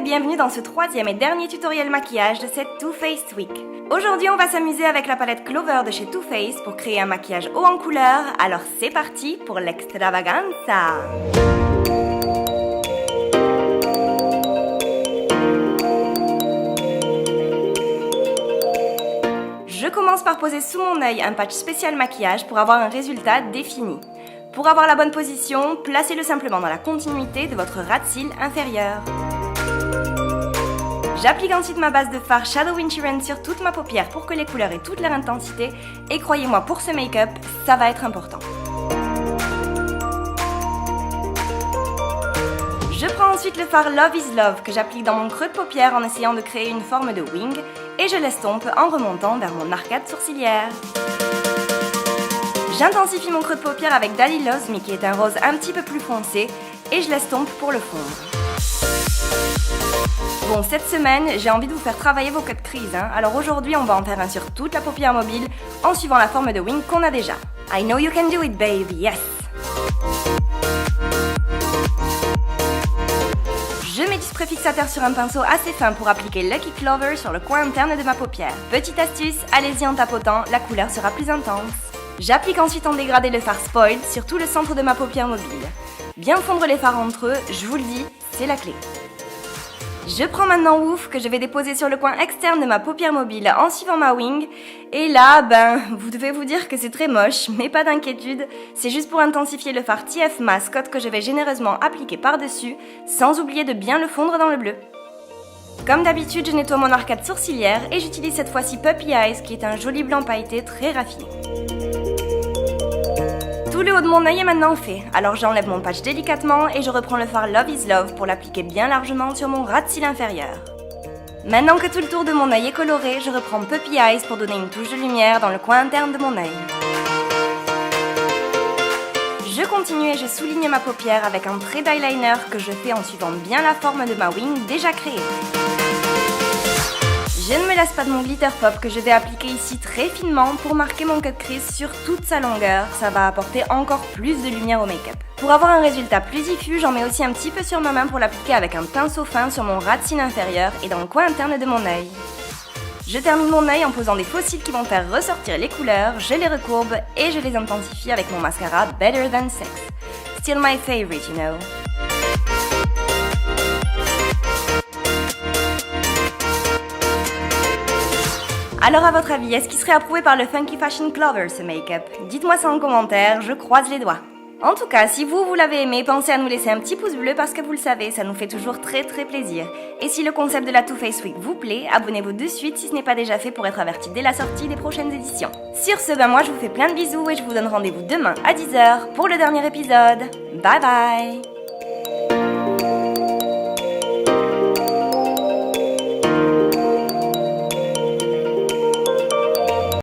bienvenue dans ce troisième et dernier tutoriel maquillage de cette Too Faced Week. Aujourd'hui on va s'amuser avec la palette Clover de chez Too Faced pour créer un maquillage haut en couleur, alors c'est parti pour l'extravaganza. Je commence par poser sous mon œil un patch spécial maquillage pour avoir un résultat défini. Pour avoir la bonne position, placez-le simplement dans la continuité de votre ras de cils inférieur. J'applique ensuite ma base de fard Shadow Insurance sur toute ma paupière pour que les couleurs aient toute leur intensité et croyez-moi, pour ce make-up, ça va être important. Je prends ensuite le fard Love is Love que j'applique dans mon creux de paupière en essayant de créer une forme de wing et je l'estompe en remontant vers mon arcade sourcilière. J'intensifie mon creux de paupière avec Dali Loves Me qui est un rose un petit peu plus foncé et je l'estompe pour le fondre. Bon, cette semaine, j'ai envie de vous faire travailler vos cut crease, alors aujourd'hui on va en faire un sur toute la paupière mobile en suivant la forme de wing qu'on a déjà. I know you can do it baby, yes! Je mets du spray fixateur sur un pinceau assez fin pour appliquer Lucky Clover sur le coin interne de ma paupière. Petite astuce, allez-y en tapotant, la couleur sera plus intense. J'applique ensuite en dégradé le fard Spoiled sur tout le centre de ma paupière mobile. Bien fondre les fards entre eux, je vous le dis, c'est la clé. Je prends maintenant Woof que je vais déposer sur le coin externe de ma paupière mobile en suivant ma wing. Et là, vous devez vous dire que c'est très moche, mais pas d'inquiétude, c'est juste pour intensifier le fard TF Mascot que je vais généreusement appliquer par-dessus, sans oublier de bien le fondre dans le bleu. Comme d'habitude, je nettoie mon arcade sourcilière et j'utilise cette fois-ci Puppy Eyes qui est un joli blanc pailleté très raffiné. Tout le haut de mon œil est maintenant fait, alors j'enlève mon patch délicatement et je reprends le fard Love is Love pour l'appliquer bien largement sur mon ras de cils inférieur. Maintenant que tout le tour de mon œil est coloré, je reprends Puppy Eyes pour donner une touche de lumière dans le coin interne de mon œil. Je continue et je souligne ma paupière avec un trait d'eyeliner que je fais en suivant bien la forme de ma wing déjà créée. Je ne me lasse pas de mon glitter pop que je vais appliquer ici très finement pour marquer mon cut crease sur toute sa longueur, ça va apporter encore plus de lumière au make-up. Pour avoir un résultat plus diffus, j'en mets aussi un petit peu sur ma main pour l'appliquer avec un pinceau fin sur mon ras de cils inférieur et dans le coin interne de mon œil. Je termine mon œil en posant des faux cils qui vont faire ressortir les couleurs, je les recourbe et je les intensifie avec mon mascara Better Than Sex. Still my favorite, you know. Alors à votre avis, est-ce qu'il serait approuvé par le Funky Fashion Clover ce make-up? Dites-moi ça en commentaire, je croise les doigts. En tout cas, si vous l'avez aimé, pensez à nous laisser un petit pouce bleu parce que vous le savez, ça nous fait toujours très plaisir. Et si le concept de la Too Faced Week vous plaît, abonnez-vous de suite si ce n'est pas déjà fait pour être averti dès la sortie des prochaines éditions. Sur ce, moi je vous fais plein de bisous et je vous donne rendez-vous demain à 10h pour le dernier épisode. Bye bye!